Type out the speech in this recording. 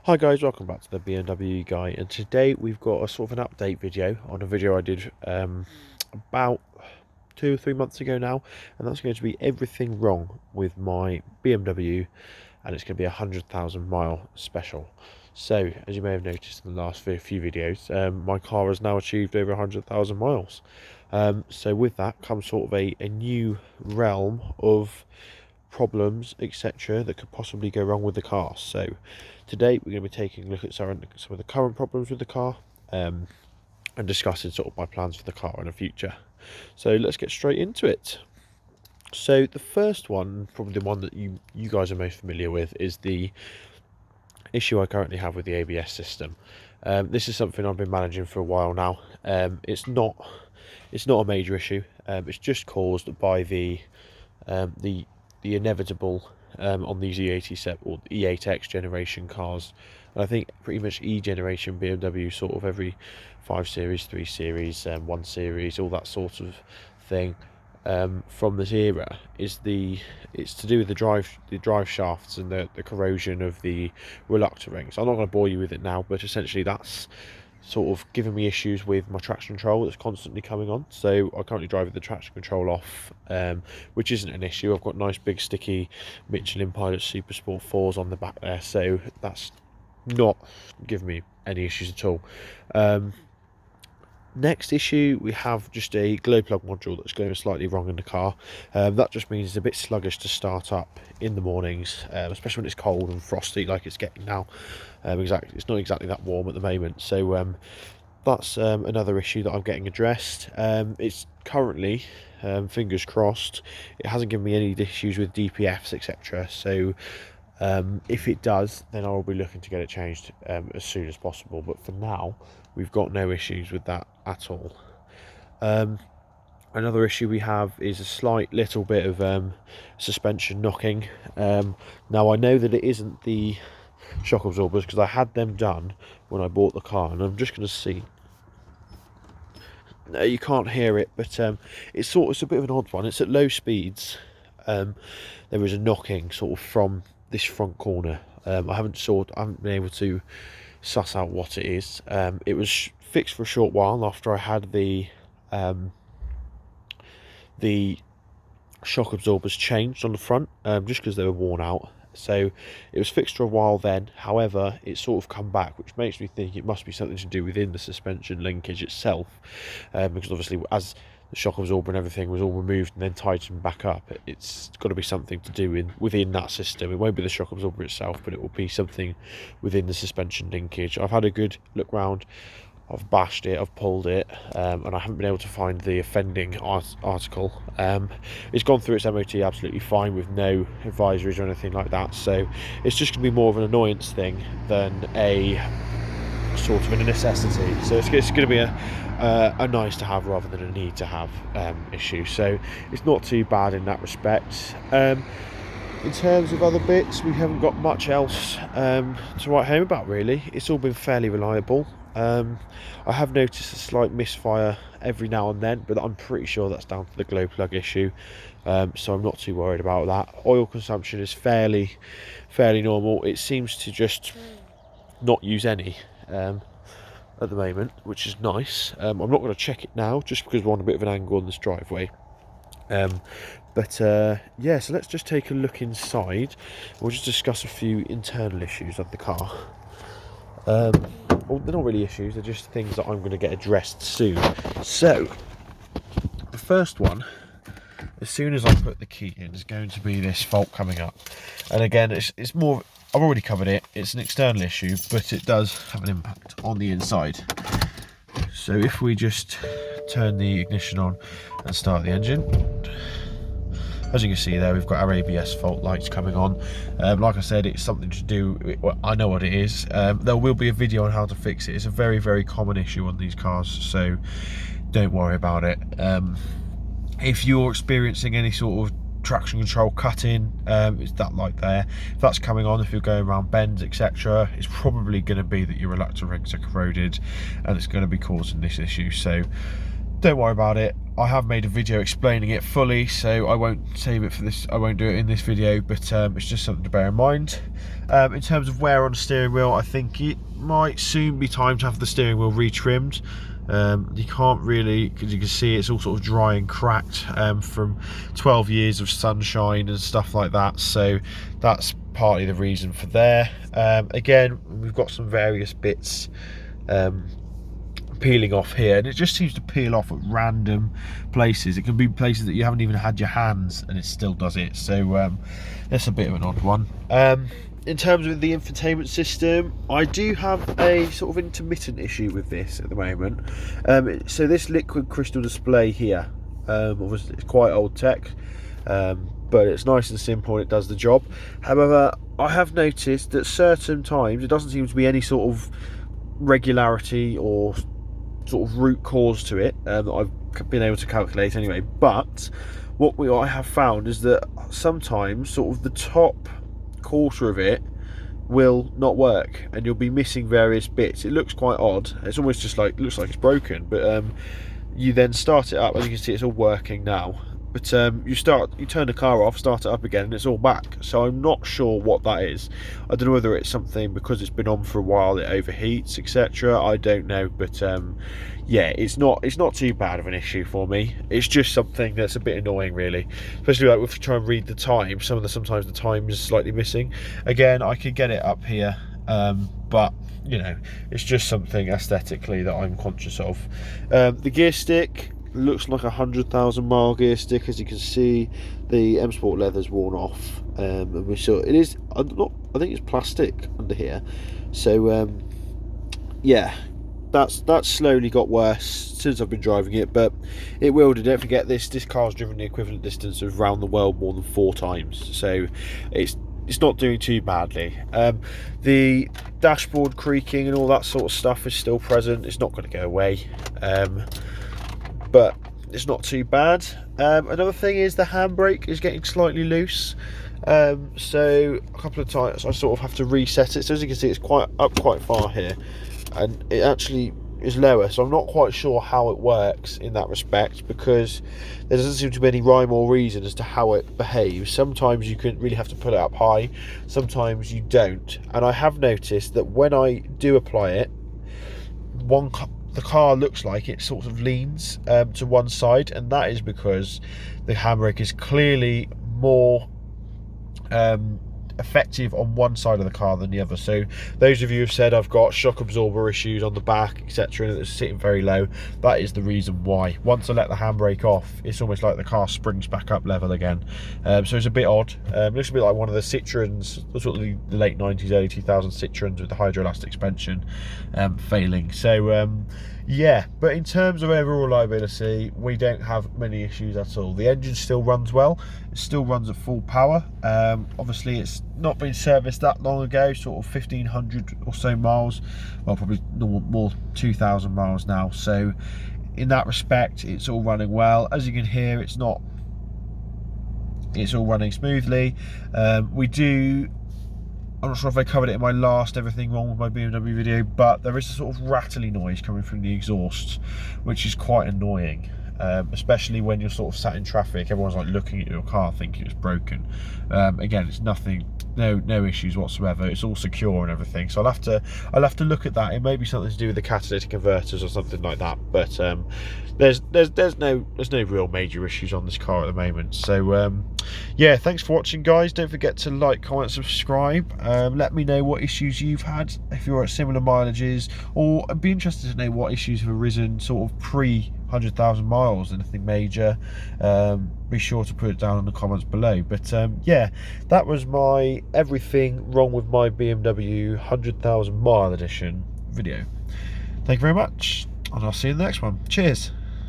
Hi guys, welcome back to the BMW guy, and today we've got a sort of an update video on a video I did about 2 or 3 months ago now, and that's going to be everything wrong with my BMW, and it's going to be a 100,000 mile special. So, as you may have noticed in the last few videos, my car has now achieved over 100,000 miles. So with that comes sort of a new realm of problems, etc., that could possibly go wrong with the car. So today we're going to be taking a look at some of the current problems with the car, and discussing sort of my plans for the car in the future. So let's get straight into it. So the first one, probably the one that you guys are most familiar with, is the issue I currently have with the ABS system. This is something I've been managing for a while now. It's not a major issue. It's just caused by the inevitable on these E87 or E8X generation cars, and I think pretty much E generation BMW, sort of every 5 Series, 3 Series, 1 Series, all that sort of thing, from this era it's to do with the drive shafts and the corrosion of the reluctor rings. I'm not going to bore you with it now, but essentially that's sort of giving me issues with my traction control that's constantly coming on. So I currently drive with the traction control off, which isn't an issue. I've got nice big sticky Michelin Pilot Super Sport 4s on the back there, so that's not giving me any issues at all. Next issue, we have just a glow plug module that's going slightly wrong in the car. That just means it's a bit sluggish to start up in the mornings, especially when it's cold and frosty like it's getting now. It's not exactly that warm at the moment, so that's another issue that I'm getting addressed. It's currently, fingers crossed, it hasn't given me any issues with DPFs, etc. So if it does, then I will be looking to get it changed as soon as possible, but for now we've got no issues with that at all. Another issue we have is a slight little bit of suspension knocking. Now I know that it isn't the shock absorbers, because I had them done when I bought the car, and I'm just going to see. No, you can't hear it, but it's a bit of an odd one. It's at low speeds. There is a knocking sort of from this front corner. I haven't been able to suss out what it is. It was fixed for a short while after I had the shock absorbers changed on the front, just because they were worn out. So it was fixed for a while then. However, it's sort of come back, which makes me think it must be something to do within the suspension linkage itself, because obviously as the shock absorber and everything was all removed and then tightened back up, it's got to be something to do within that system. It won't be the shock absorber itself, but it will be something within the suspension linkage. I've had a good look round, I've bashed it, I've pulled it, and I haven't been able to find the offending article. It's gone through its MOT absolutely fine with no advisories or anything like that, so it's just going to be more of an annoyance thing than a sort of a necessity. So it's going to be a nice to have rather than a need to have issue, so it's not too bad in that respect. In terms of other bits, we haven't got much else to write home about really. It's all been fairly reliable. I have noticed a slight misfire every now and then, but I'm pretty sure that's down to the glow plug issue, so I'm not too worried about that. Oil consumption is fairly normal. It seems to just not use any at the moment, which is nice. I'm not going to check it now just because we're on a bit of an angle on this driveway. Yeah, so let's just take a look inside. We'll just discuss a few internal issues of the car. Well, they're not really issues, they're just things that I'm going to get addressed soon. So the first one, as soon as I put the key in, is going to be this fault coming up. And again, it's more, I've already covered it, it's an external issue, but it does have an impact on the inside. So if we just turn the ignition on and start the engine, as you can see there, we've got our ABS fault lights coming on. Like I said, it's something to do, well, I know what it is. There will be a video on how to fix it. It's a very, very common issue on these cars, so don't worry about it. If you're experiencing any sort of traction control cutting, it's that light there. If that's coming on, if you're going around bends, etc., it's probably going to be that your reluctor rings are corroded and it's going to be causing this issue. So don't worry about it. I have made a video explaining it fully, so I won't save it for this. I won't do it in this video, but it's just something to bear in mind. In terms of wear on the steering wheel, I think it might soon be time to have the steering wheel retrimmed. You can't really, because you can see it's all sort of dry and cracked from 12 years of sunshine and stuff like that, so that's partly the reason for there. Again, we've got some various bits peeling off here, and it just seems to peel off at random places. It can be places that you haven't even had your hands and it still does it, so that's a bit of an odd one. In terms of the infotainment system, I do have a sort of intermittent issue with this at the moment. So this liquid crystal display here, obviously it's quite old tech, but it's nice and simple and it does the job. However, I have noticed that certain times it doesn't seem to be any sort of regularity or sort of root cause to it that I've been able to calculate anyway, but what I have found is that sometimes sort of the top quarter of it will not work and you'll be missing various bits. It looks quite odd. It's almost just like, looks like it's broken, but you then start it up. As you can see, it's all working now, but you turn the car off, start it up again, and it's all back. So I'm not sure what that is. I don't know whether it's something because it's been on for a while, it overheats, etc. I don't know, but yeah, it's not too bad of an issue for me. It's just something that's a bit annoying, really, especially like if you try and read the time. Sometimes the time is slightly missing. Again, I could get it up here, but you know, it's just something aesthetically that I'm conscious of. The gear stick looks like 100,000 mile gear stick. As you can see, the M Sport leather's worn off, and we saw it is, I think it's plastic under here, so yeah, that's slowly got worse since I've been driving it, but it will do. Don't forget, this car's driven the equivalent distance of around the world more than 4 times, so it's not doing too badly. The dashboard creaking and all that sort of stuff is still present. It's not going to go away, but it's not too bad. Another thing is the handbrake is getting slightly loose, so a couple of times I sort of have to reset it. So as you can see, it's quite far here, and it actually is lower, so I'm not quite sure how it works in that respect, because there doesn't seem to be any rhyme or reason as to how it behaves. Sometimes you can really have to put it up high, sometimes you don't, and I have noticed that when I do apply it, the car looks like it sort of leans to one side, and that is because the handbrake is clearly more effective on one side of the car than the other. So those of you who've said I've got shock absorber issues on the back, etc., and it's sitting very low, that is the reason why. Once I let the handbrake off, it's almost like the car springs back up level again. So it's a bit odd. It looks a bit like one of the Citroens, sort of the late 90s, early 2000s Citroens with the hydroelastic suspension failing. So yeah, but in terms of overall reliability, we don't have many issues at all. The engine still runs well. It still runs at full power. Obviously, it's not been serviced that long ago, sort of 1,500 or so miles. Well, probably more 2,000 miles now. So in that respect, it's all running well. As you can hear, it's all running smoothly. I'm not sure if I covered it in my last Everything Wrong with my BMW video, but there is a sort of rattly noise coming from the exhaust, which is quite annoying, especially when you're sort of sat in traffic. Everyone's like looking at your car thinking it's broken. Again, it's nothing, no issues whatsoever. It's all secure and everything. So I'll have to look at that. It may be something to do with the catalytic converters or something like that, but there's no real major issues on this car at the moment. So yeah, thanks for watching, guys. Don't forget to like, comment, subscribe. Let me know what issues you've had if you're at similar mileages, or I'd be interested to know what issues have arisen sort of pre 100,000 miles, anything major. Be sure to put it down in the comments below. But yeah, that was my Everything Wrong with my BMW 100,000 mile edition video. Thank you very much, and I'll see you in the next one. Cheers.